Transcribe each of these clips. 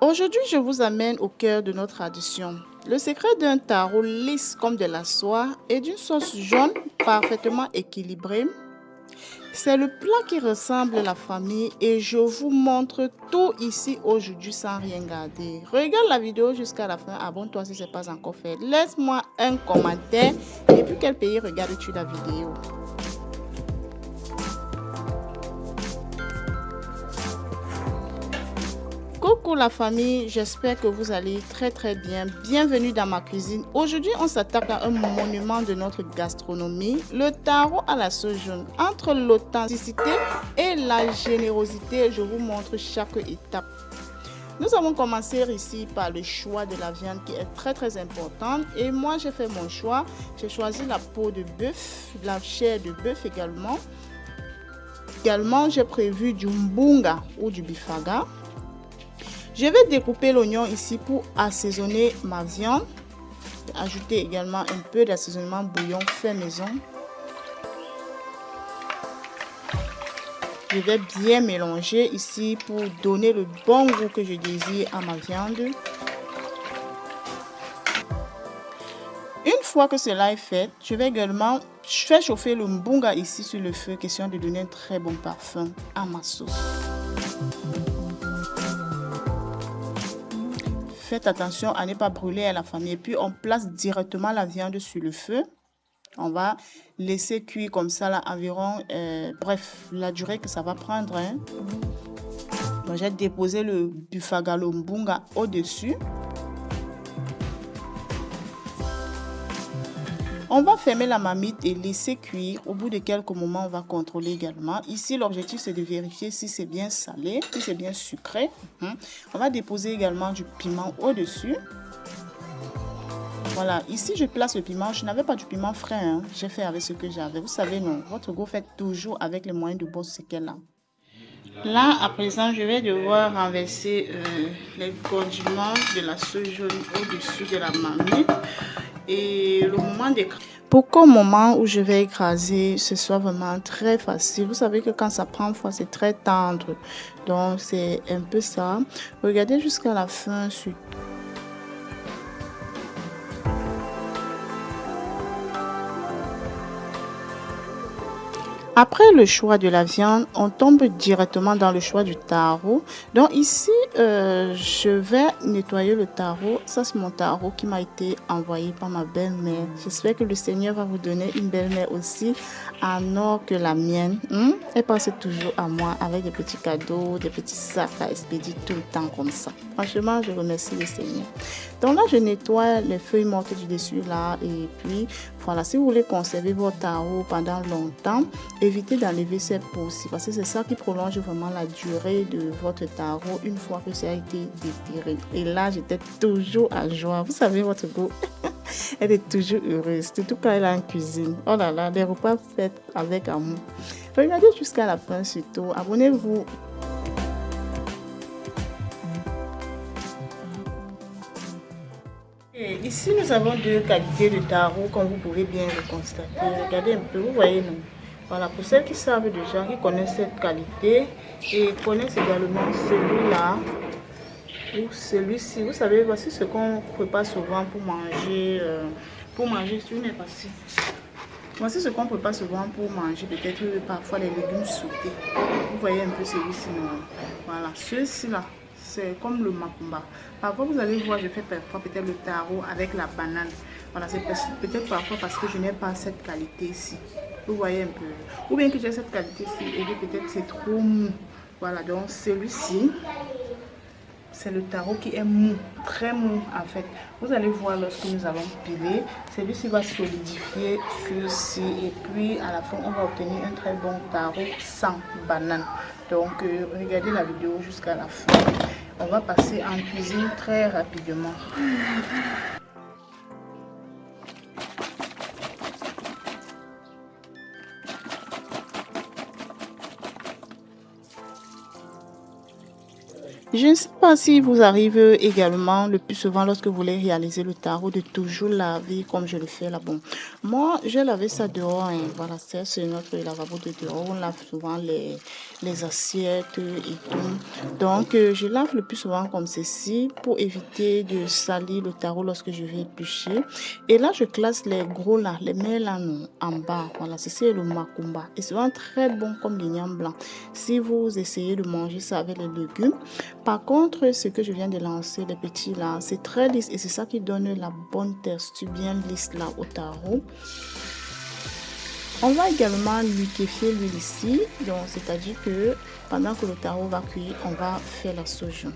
Aujourd'hui, je vous amène au cœur de notre tradition. Le secret d'un taro lisse comme de la soie et d'une sauce jaune parfaitement équilibrée. C'est le plat qui ressemble à la famille et je vous montre tout ici aujourd'hui sans rien garder. Regarde la vidéo jusqu'à la fin, abonne-toi si ce n'est pas encore fait. Laisse-moi un commentaire et puis quel pays regardes-tu la vidéo? Coucou la famille, j'espère que vous allez très bien. Bienvenue dans ma cuisine. Aujourd'hui, on s'attaque à un monument de notre gastronomie, le taro à la sauce jaune. Entre l'authenticité et la générosité, je vous montre chaque étape. Nous avons commencé ici par le choix de la viande qui est très importante. Et moi, j'ai fait mon choix. J'ai choisi la peau de bœuf, la chair de bœuf également. Également, j'ai prévu du mbunga ou du bifaga. Je vais découper l'oignon ici pour assaisonner ma viande. Ajouter également un peu d'assaisonnement bouillon fait maison. Je vais bien mélanger ici pour donner le bon goût que je désire à ma viande. Une fois que cela est fait, je vais également faire chauffer le mbunga ici sur le feu, question de donner un très bon parfum à ma sauce. Faites attention à ne pas brûler à la famille. Et puis, on place directement la viande sur le feu. On va laisser cuire comme ça là, environ, bref, la durée que ça va prendre. Hein. Donc, j'ai déposé le bifaga, le mbunga au-dessus. On va fermer la marmite et laisser cuire. Au bout de quelques moments, on va contrôler également. Ici, l'objectif, c'est de vérifier si c'est bien salé, si c'est bien sucré. On va déposer également du piment au-dessus. Voilà, ici, je place le piment. Je n'avais pas du piment frais. Hein. J'ai fait avec ce que j'avais. Vous savez, non, votre goût fait toujours avec les moyens de bord ce qu'elle a. Là, à présent, je vais devoir renverser les condiments de la sauce jaune au-dessus de la marmite. Et le moment d'écraser. Pour qu'au moment où je vais écraser, ce soit vraiment très facile. Vous savez que quand ça prend froid, c'est très tendre. Donc, c'est un peu ça. Regardez jusqu'à la fin. Après le choix de la viande, on tombe directement dans le choix du taro. Donc ici, je vais nettoyer le taro. Ça, c'est mon taro qui m'a été envoyé par ma belle-mère. J'espère que le Seigneur va vous donner une belle-mère aussi en or que la mienne. Elle pense toujours à moi avec des petits cadeaux, des petits sacs à expédier tout le temps comme ça. Franchement, je remercie le Seigneur. Donc là, je nettoie les feuilles mortes du dessus là. Et puis, voilà, si vous voulez conserver votre taro pendant longtemps, évitez d'enlever ces peaux-ci parce que c'est ça qui prolonge vraiment la durée de votre taro une fois que ça a été déterré. Et là, j'étais toujours à joie. Vous savez, votre goût, elle est toujours heureuse, surtout quand elle est en cuisine. Oh là là, les repas faits avec amour. Regardez jusqu'à la fin surtout. Abonnez-vous. Et ici, nous avons deux qualités de taro, comme vous pouvez bien le constater. Regardez un peu, vous voyez, non? Voilà, pour celles qui savent déjà, qui connaissent cette qualité et connaissent également celui-là ou celui-ci. Vous savez, voici ce qu'on prépare souvent pour manger sur une épaisseur. Voici ce qu'on prépare souvent pour manger, peut-être parfois les légumes sautés. Vous voyez un peu celui-ci, non? Voilà, celui-ci là. C'est comme le macumba. Parfois, vous allez voir, je fais parfois peut-être le taro avec la banane. Voilà, c'est peut-être parfois parce que je n'ai pas cette qualité ici. Vous voyez un peu. Ou bien que j'ai cette qualité ici et peut-être c'est trop mou. Voilà, donc celui-ci, c'est le taro qui est mou, très mou en fait. Vous allez voir lorsque nous allons piler, celui-ci va solidifier celui-ci et puis à la fin, on va obtenir un très bon taro sans banane. Donc, regardez la vidéo jusqu'à la fin. On va passer en cuisine très rapidement. Je ne sais pas si vous arrive également le plus souvent lorsque vous voulez réaliser le tarot de toujours laver comme je le fais là. Bon, moi, j'ai lavé ça dehors. Hein. Voilà, c'est notre lavabo de dehors. On lave souvent les assiettes et tout. Donc, je lave le plus souvent comme ceci pour éviter de salir le tarot lorsque je vais éplucher. Et là, je classe les gros là, les mets là non, en bas. Voilà, ceci est le macumba. Et c'est vraiment très bon comme l'igname blanc. Si vous essayez de manger ça avec les légumes. Par contre, ce que je viens de lancer, les petits là, c'est très lisse et c'est ça qui donne la bonne texture bien lisse là au tarot. On va également liquéfier l'huile ici, donc c'est-à-dire que pendant que le tarot va cuire, on va faire la sauge.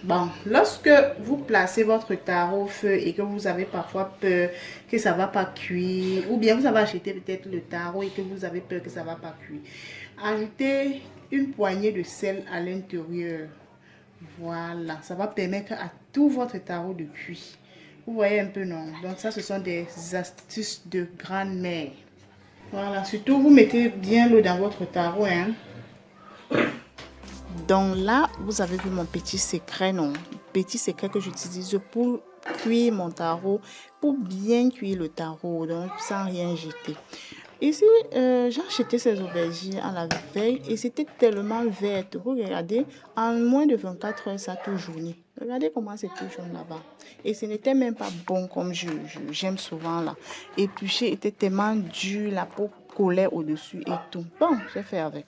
Bon, lorsque vous placez votre tarot au feu et que vous avez parfois peur que ça ne va pas cuire, ou bien vous avez acheté peut-être le tarot et que vous avez peur que ça ne va pas cuire, ajoutez une poignée de sel à l'intérieur. Voilà, ça va permettre à tout votre tarot de cuire. Vous voyez un peu, non? Donc ça, ce sont des astuces de grand-mère. Voilà, surtout vous mettez bien l'eau dans votre tarot, hein. Donc là, vous avez vu mon petit secret, non? Petit secret que j'utilise pour cuire mon tarot, pour bien cuire le tarot, donc sans rien jeter. Ici, j'ai acheté ces aubergines à la veille et c'était tellement verte. Vous regardez, en moins de 24 heures, ça a tout jauni. Regardez comment c'est tout jaune là-bas. Et ce n'était même pas bon comme j'aime souvent là. Épluché était tellement dur, la peau collait au-dessus et tout. Bon, j'ai fait avec.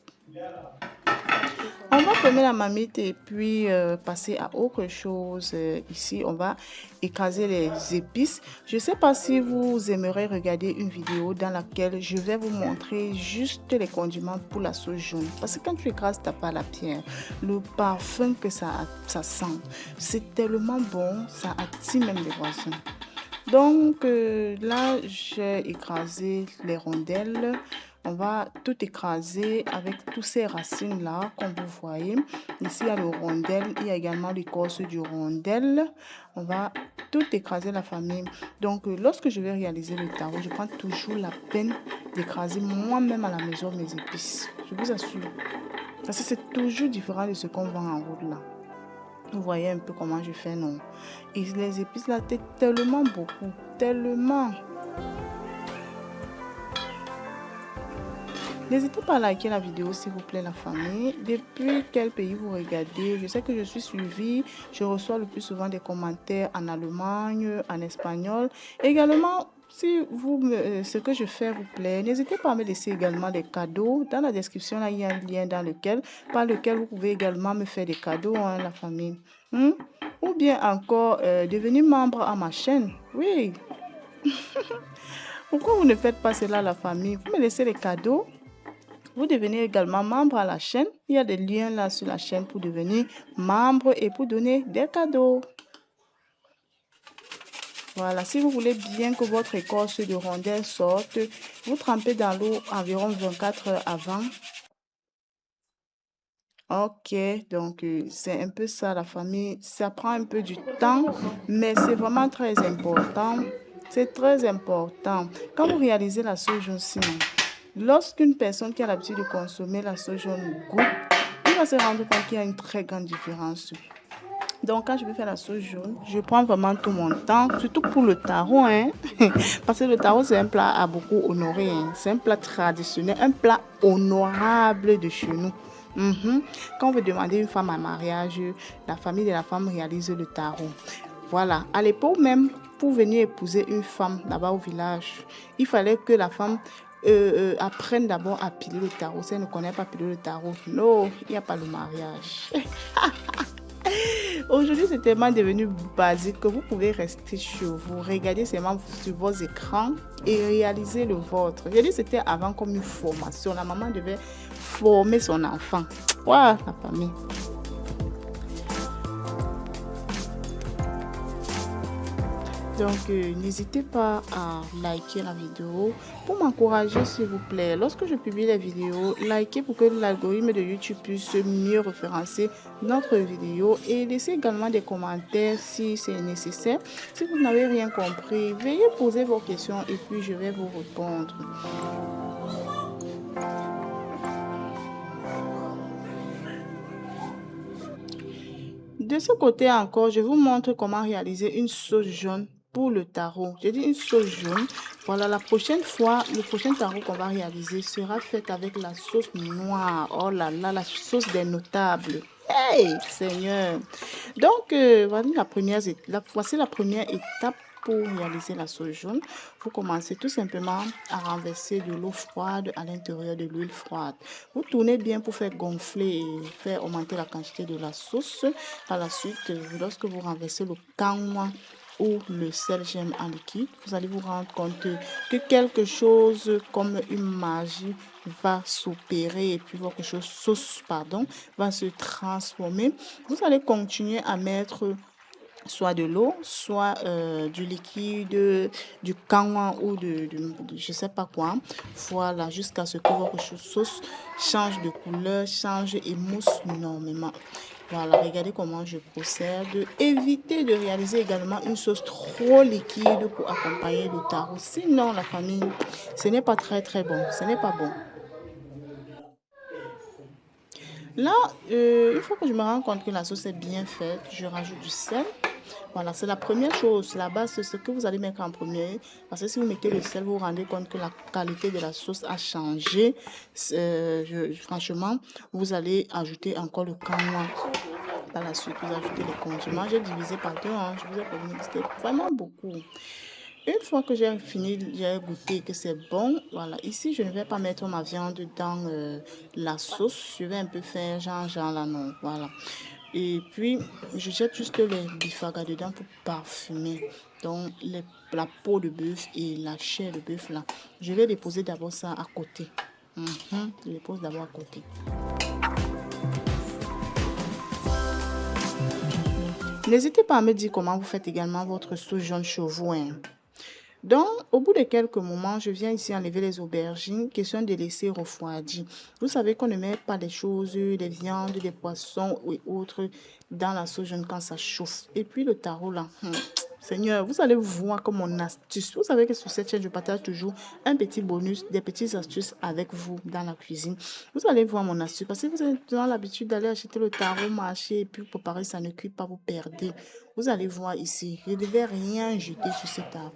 On va fermer la marmite et puis passer à autre chose. Ici, on va écraser les épices. Je ne sais pas si vous aimeriez regarder une vidéo dans laquelle je vais vous montrer juste les condiments pour la sauce jaune. Parce que quand tu écrases ta pâte à pierre, le parfum que ça sent, c'est tellement bon, ça attire même les voisins. Donc là, j'ai écrasé les rondelles. On va tout écraser avec toutes ces racines là, comme vous voyez. Ici, il y a le rondelle, il y a également l'écorce du rondelle. On va tout écraser la famille. Donc, lorsque je vais réaliser le tarot, je prends toujours la peine d'écraser moi-même à la maison mes épices. Je vous assure. Parce que c'est toujours différent de ce qu'on vend en route là. Vous voyez un peu comment je fais, non? Et les épices là, c'est tellement beaucoup, tellement. N'hésitez pas à liker la vidéo s'il vous plaît la famille. Depuis quel pays vous regardez? Je sais que je suis suivie. Je reçois le plus souvent des commentaires en Allemagne, en espagnol. Également, si ce que je fais vous plaît, n'hésitez pas à me laisser également des cadeaux. Dans la description, là, il y a un lien par lequel vous pouvez également me faire des cadeaux, hein, la famille. Ou bien encore devenir membre à ma chaîne. Oui. Pourquoi vous ne faites pas cela, la famille? Vous me laissez les cadeaux. Vous devenez également membre à la chaîne. Il y a des liens là sur la chaîne pour devenir membre et pour donner des cadeaux. Voilà, si vous voulez bien que votre écorce de rondelle sorte, vous trempez dans l'eau environ 24 heures avant. Ok, donc c'est un peu ça la famille. Ça prend un peu du temps, mais c'est vraiment très important. C'est très important. Quand vous réalisez la sauce jaune, sinon, lorsqu'une personne qui a l'habitude de consommer la sauce jaune goûte, il va se rendre compte qu'il y a une très grande différence. Donc, quand je vais faire la sauce jaune, je prends vraiment tout mon temps, surtout pour le tarot, hein. Parce que le tarot, c'est un plat à beaucoup honorer, hein. C'est un plat traditionnel, un plat honorable de chez nous. Quand on veut demander une femme en mariage, la famille de la femme réalise le tarot. Voilà, à l'époque même, pour venir épouser une femme là-bas au village, il fallait que la femme apprenne d'abord à piler le tarot. Si elle ne connaît pas piler le tarot, non, il n'y a pas le mariage. Aujourd'hui, c'est tellement devenu basique que vous pouvez rester chez vous, regarder seulement sur vos écrans et réaliser le vôtre. Je dis c'était avant comme une formation. La maman devait former son enfant. Voilà, la famille. Donc, n'hésitez pas à liker la vidéo pour m'encourager, s'il vous plaît. Lorsque je publie les vidéos, likez pour que l'algorithme de YouTube puisse mieux référencer notre vidéo et laissez également des commentaires si c'est nécessaire. Si vous n'avez rien compris, veuillez poser vos questions et puis je vais vous répondre. De ce côté encore, je vous montre comment réaliser une sauce jaune pour le taro. J'ai dit une sauce jaune. Voilà, la prochaine fois, le prochain taro qu'on va réaliser sera fait avec la sauce noire. Oh là là, la sauce des notables. Hey, Seigneur. Donc, voici la première étape pour réaliser la sauce jaune. Vous commencez tout simplement à renverser de l'eau froide à l'intérieur de l'huile froide. Vous tournez bien pour faire gonfler et faire augmenter la quantité de la sauce. Par la suite, lorsque vous renversez le kanwa ou le sel gemme en liquide, vous allez vous rendre compte que quelque chose comme une magie va s'opérer et puis votre sauce, va se transformer. Vous allez continuer à mettre soit de l'eau, soit du liquide, du kanwa ou je sais pas quoi. Voilà, jusqu'à ce que votre sauce change de couleur, change et mousse énormément. Voilà, regardez comment je procède. Évitez de réaliser également une sauce trop liquide pour accompagner le taro. Sinon, la famille, ce n'est pas très très bon. Ce n'est pas bon. Là, une fois que je me rends compte que la sauce est bien faite, je rajoute du sel. Voilà, c'est la première chose. La base, c'est ce que vous allez mettre en premier. Parce que si vous mettez le sel, vous vous rendez compte que la qualité de la sauce a changé. Franchement, vous allez ajouter encore le kanwa. Par la suite, vous ajoutez les condiments. J'ai divisé par deux. Je vous ai prévenu que c'était vraiment beaucoup. Une fois que j'ai fini, j'ai goûté que c'est bon. Voilà, ici, je ne vais pas mettre ma viande dans la sauce. Je vais un peu faire genre là, non. Voilà. Et puis, je jette juste les bifagas dedans pour parfumer. Donc, la peau de bœuf et la chair de bœuf là. Je vais déposer d'abord ça à côté. Je dépose d'abord à côté. N'hésitez pas à me dire comment vous faites également votre sauce jaune chevaux. Donc, au bout de quelques moments, je viens ici enlever les aubergines, question de laisser refroidir. Vous savez qu'on ne met pas des choses, des viandes, des poissons et autres dans la sauce jaune quand ça chauffe. Et puis le taro là, Seigneur, vous allez voir comme mon astuce. Vous savez que sur cette chaîne, je partage toujours un petit bonus, des petites astuces avec vous dans la cuisine. Vous allez voir mon astuce parce que vous avez dans l'habitude d'aller acheter le taro au marché et puis préparer, ça ne cuit pas, vous perdez. Vous allez voir ici, je ne devais rien jeter sur ce taro.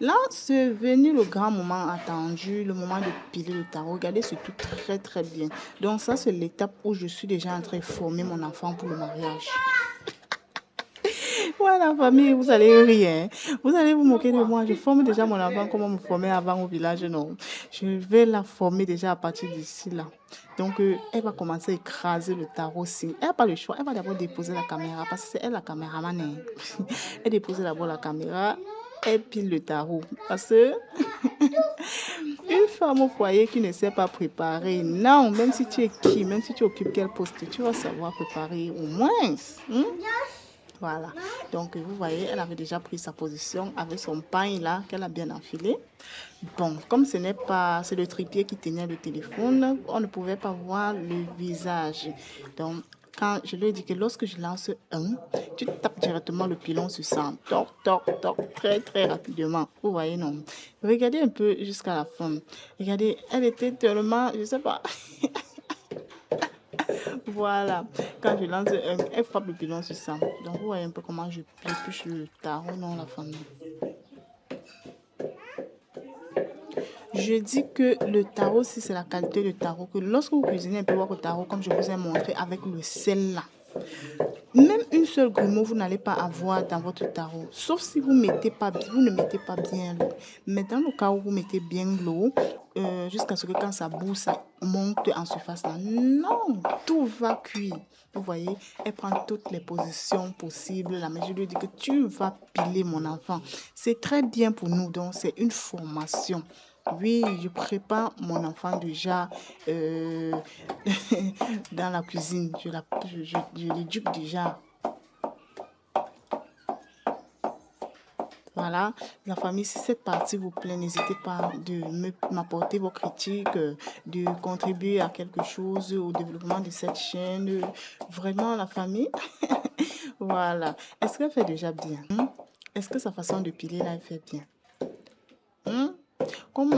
Là, c'est venu le grand moment attendu, le moment de piler le taro. Regardez, c'est tout très très bien. Donc ça, c'est l'étape où je suis déjà en train de former mon enfant pour le mariage. Ouais, la famille, vous allez rire. Vous allez vous moquer de moi. Je forme déjà mon enfant comme on me formait avant au village, non. Je vais la former déjà à partir d'ici là. Donc, elle va commencer à écraser le taro aussi. Elle n'a pas le choix. Elle va d'abord déposer la caméra parce que c'est elle la caméraman. Elle dépose d'abord la caméra. Elle pile le taro. Parce que une femme au foyer qui ne sait pas préparer, non, même si tu es qui, même si tu occupes quel poste, tu vas savoir préparer au moins. Voilà. Donc, vous voyez, elle avait déjà pris sa position avec son pain là, qu'elle a bien enfilé. Bon, comme ce n'est pas, c'est le trépied qui tenait le téléphone, on ne pouvait pas voir le visage. Donc, quand je lui ai dit que lorsque je lance tu tapes directement le pilon sur ça. Toc, toc, toc, très, très rapidement. Vous voyez, non. Regardez un peu jusqu'à la fin. Regardez, elle était tellement, je sais pas. Voilà. Quand je lance elle frappe le pilon sur ça. Donc, vous voyez un peu comment je pêche le taro, non, la famille. Je dis que le taro, si c'est la qualité de taro, que lorsque vous cuisinez un peu votre taro, comme je vous ai montré avec le sel là, même une seule grumeau, vous n'allez pas avoir dans votre taro. Sauf si vous ne mettez pas bien l'eau. Mais dans le cas où vous mettez bien l'eau, jusqu'à ce que quand ça bouge, ça monte en surface là. Non, tout va cuire. Vous voyez, elle prend toutes les positions possibles. Là, mais je lui dis que tu vas piler mon enfant. C'est très bien pour nous, donc c'est une formation. Oui, je prépare mon enfant déjà dans la cuisine. Je l'éduque déjà. Voilà, la famille, si cette partie vous plaît, n'hésitez pas de m'apporter vos critiques, de contribuer à quelque chose au développement de cette chaîne. Vraiment, la famille. Voilà. Est-ce qu'elle fait déjà bien? Est-ce que sa façon de piler là, elle fait bien? comme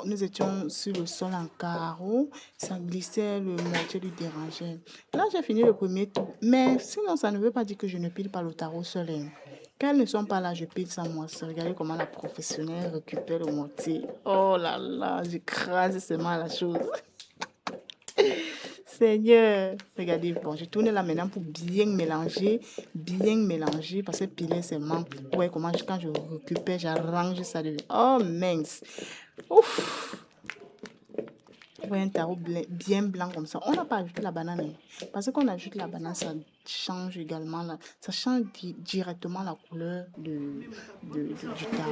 nous étions sur le sol en carreau, ça glissait, le mortier lui dérangeait. Là, j'ai fini le premier tour. Mais sinon, ça ne veut pas dire que je ne pile pas le tarot seul, hein. Quand elles ne sont pas là, je pile ça moi seul. Regardez comment la professionnelle récupère le mortier. Oh là là, j'écrase seulement la chose. Seigneur, regardez, bon, je tourne là maintenant pour bien mélanger, parce que piler seulement. Ouais, comment quand je récupère, j'arrange ça. Oh mince. Ouf. Ouais, un tarot bien blanc comme ça. On n'a pas ajouté la banane, hein. Parce qu'on ajoute la banane, ça change également, ça change directement la couleur du tarot.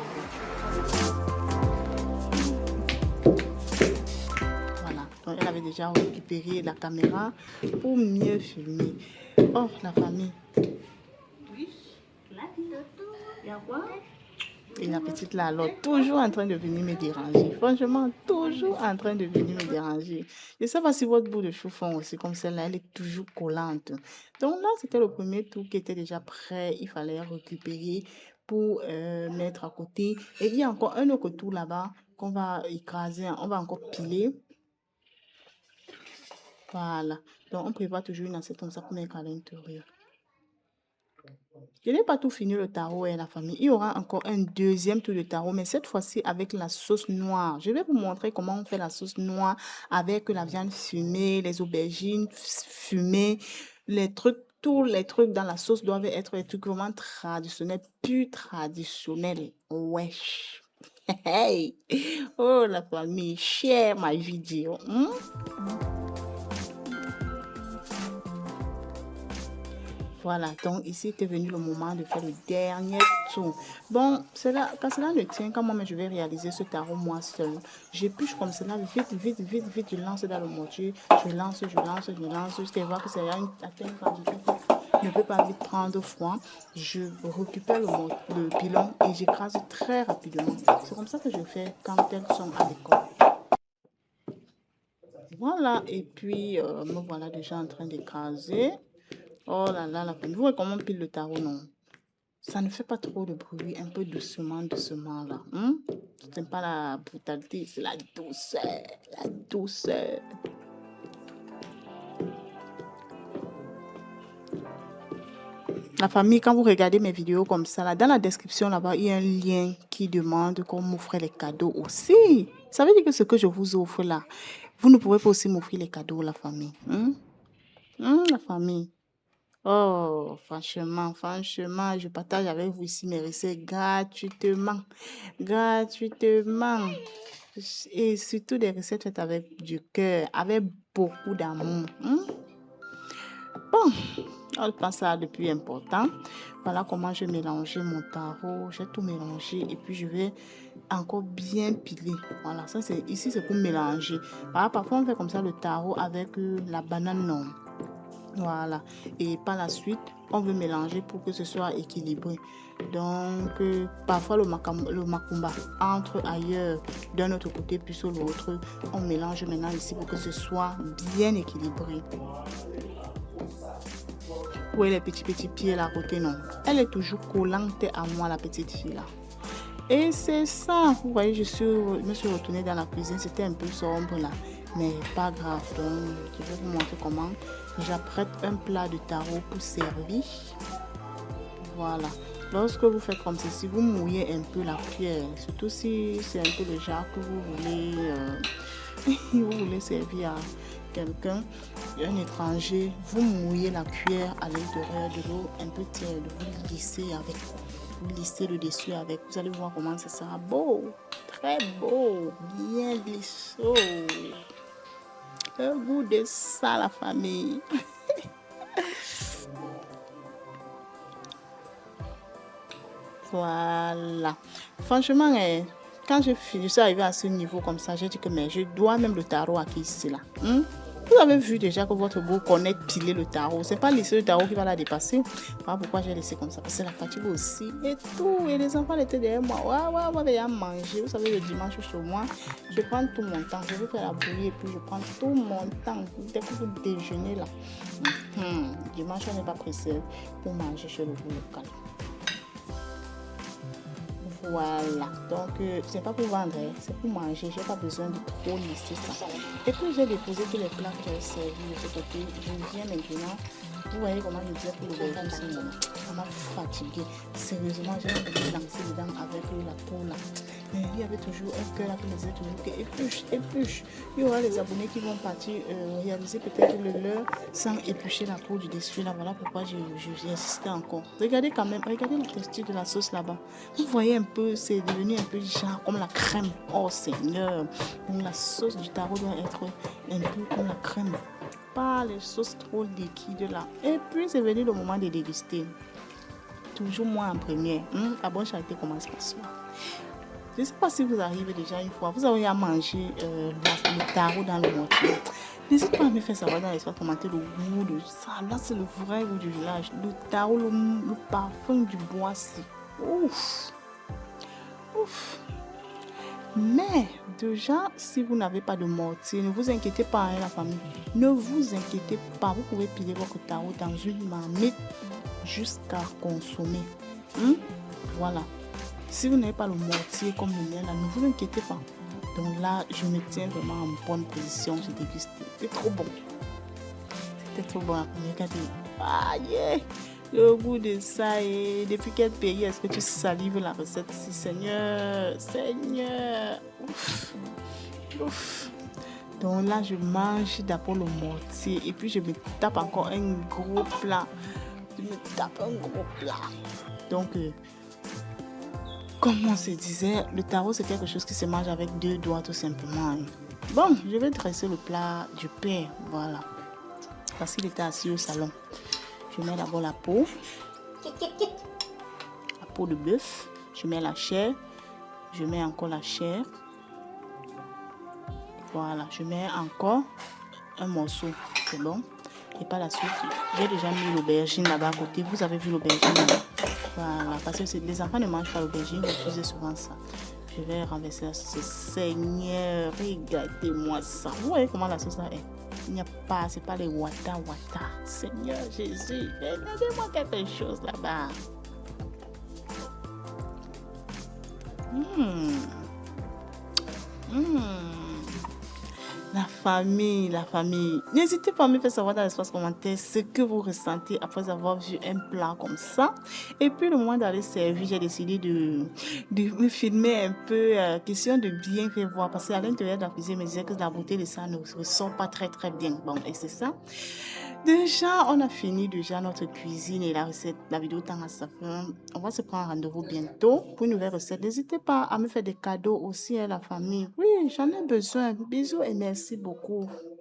Voilà, donc elle avait déjà récupéré la caméra pour mieux filmer. Oh, la famille. Oui, il y a quoi? Et la petite là, alors, toujours en train de venir me déranger. Franchement, toujours en train de venir me déranger. Je ne sais pas si votre bout de chou font aussi comme celle-là, elle est toujours collante. Donc là, c'était le premier tour qui était déjà prêt. Il fallait récupérer pour mettre à côté. Et il y a encore un autre tour là-bas qu'on va écraser, on va encore piler. Voilà. Donc, on prépare toujours une assiette comme ça pour mettre à l'intérieur. Je n'ai pas tout fini le tarot et la famille. Il y aura encore un deuxième tour de tarot, mais cette fois-ci avec la sauce noire. Je vais vous montrer comment on fait la sauce noire avec la viande fumée, les aubergines fumées, les trucs, tous les trucs dans la sauce doivent être des trucs vraiment traditionnels, plus traditionnels. Wesh. Hey. Oh, la famille, share ma vidéo. Voilà, donc ici était venu le moment de faire le dernier tour. Bon, quand cela ne tient qu'à moi, mais je vais réaliser ce tarot moi seul. J'épluche comme cela, vite, je lance dans le mortier. Je lance, jusqu'à voir que c'est une atteinte quantité qui ne peut pas vite prendre froid. Je récupère le pilon et j'écrase très rapidement. C'est comme ça que je fais quand elles sont à l'école. Voilà, et puis me voilà déjà en train d'écraser. Oh là là, la famille. Vous voyez comment on pile le tarot, non? Ça ne fait pas trop de bruit, un peu doucement là. C'est pas la brutalité, c'est la douceur. La famille, quand vous regardez mes vidéos comme ça, là, dans la description là-bas, il y a un lien qui demande qu'on m'offre les cadeaux aussi. Ça veut dire que ce que je vous offre là, vous ne pouvez pas aussi m'offrir les cadeaux, la famille. La famille. Oh, franchement, je partage avec vous ici mes recettes gratuitement. Et surtout des recettes faites avec du cœur, avec beaucoup d'amour. Bon, on pense ça le plus important. Voilà comment je mélange mon tarot. J'ai tout mélangé et puis je vais encore bien piler. Voilà, ça c'est ici c'est pour mélanger. Voilà, parfois on fait comme ça le tarot avec la banane non. Voilà, et par la suite, on veut mélanger pour que ce soit équilibré. Donc, parfois le macumba entre ailleurs d'un autre côté puis sur l'autre. On mélange maintenant ici pour que ce soit bien équilibré. Oui, les petits pieds là à côté, non. Elle est toujours collante à moi, la petite fille là. Et c'est ça, vous voyez, je me suis retournée dans la cuisine, c'était un peu sombre là. Mais pas grave, donc je vais vous montrer comment j'apprête un plat de tarot pour servir. Voilà. Lorsque vous faites comme ceci, vous mouillez un peu la cuillère. Surtout si c'est un peu le genre que vous voulez servir à quelqu'un, un étranger. Vous mouillez la cuillère à l'intérieur de l'eau un peu tiède. Vous lissez le dessus avec. Vous allez voir comment ça sera beau. Très beau. Bien lissot. Le goût de ça, la famille. Voilà. Franchement, quand je suis arrivée à ce niveau comme ça, j'ai dit que mais je dois même le tarot à qui ici là. Vous avez vu déjà que votre beau connaît piler le tarot. C'est pas laisser le tarot qui va la dépasser. Voilà pourquoi j'ai laissé comme ça. Parce que la fatigue aussi et tout. Et les enfants étaient derrière moi. Ouais, déjà manger. Vous savez, le dimanche chez moi, je prends tout mon temps. Je vais faire la bouillie et puis je prends tout mon temps. Dès que vous déjeunez là. Dimanche, on n'est pas pressé pour manger chez le bout local. Voilà, donc c'est pas pour vendre, hein, c'est pour manger. J'ai pas besoin de trop laisser ça. Et puis j'ai déposé tous les plats que j'ai servis de ce côté. Je viens maintenant. Vous voyez comment je disais pour l'aubergine, ça m'a fatigué. Sérieusement, j'ai envie de lancer dedans avec la peau là. Mais il y avait toujours un cœur là qui me disait toujours que épluche, épluche. Il y aura les abonnés qui vont partir réaliser peut-être le leur sans éplucher la peau du dessus là. Voilà pourquoi j'ai insisté encore. Regardez quand même, regardez la texture de la sauce là-bas. Vous voyez un peu, c'est devenu un peu genre comme la crème. Oh Seigneur. Donc la sauce du taro doit être un peu comme la crème. Pas les sauces trop liquides là. Et puis c'est venu le moment de déguster. Toujours moi en première. La bonne charité commence par soi. Je ne sais pas si vous arrivez déjà une fois, vous avez à manger le taro dans le mortier. N'hésitez pas à me faire savoir dans l'espace commenter le goût de ça. Là, c'est le vrai goût du village. Le taro, le parfum du bois, c'est ouf. Ouf. Mais déjà, si vous n'avez pas de mortier, ne vous inquiétez pas, hein, la famille. Ne vous inquiétez pas. Vous pouvez piler votre taro dans une marmite jusqu'à consommer. Voilà. Si vous n'avez pas le mortier comme le mien, là, ne vous inquiétez pas. Donc là, je me tiens vraiment en bonne position. J'ai dégusté. C'était trop bon. C'était trop bon. Regardez. Ah, yeah. Le goût de ça. Et depuis quel pays est-ce que tu salives la recette si Seigneur, Seigneur. Ouf. Ouf. Donc là, je mange d'abord le mortier. Et puis, je me tape encore un gros plat. Je me tape un gros plat. Donc, comme on se disait, le taro c'est quelque chose qui se mange avec 2 doigts tout simplement. Bon, je vais dresser le plat du père, voilà. Parce qu'il était assis au salon. Je mets d'abord la peau. La peau de bœuf. Je mets la chair. Je mets encore la chair. Voilà, je mets encore un morceau. C'est bon. Et par la suite, j'ai déjà mis l'aubergine là-bas à côté. Vous avez vu l'aubergine là-bas. Voilà, parce que les enfants ne mangent pas l'aubergine, je faisais souvent ça. Je vais renverser la sauce. Seigneur, regardez-moi ça. Vous voyez comment la sauce là est? Il n'y a pas, c'est pas les wata. Seigneur Jésus, regardez-moi quelque chose là-bas. La famille. N'hésitez pas à me faire savoir dans l'espace commentaire ce que vous ressentez après avoir vu un plat comme ça. Et puis, le moment d'aller servir, j'ai décidé de me filmer un peu, question de bien faire voir. Parce qu'à l'intérieur de la cuisine, me disait que la beauté de ça ne ressort pas très bien. Bon, et c'est ça. Déjà, on a fini déjà notre cuisine et la recette, la vidéo tend à sa fin. On va se prendre rendez-vous bientôt pour une nouvelle recette. N'hésitez pas à me faire des cadeaux aussi à la famille. Oui, j'en ai besoin. Bisous et merci beaucoup.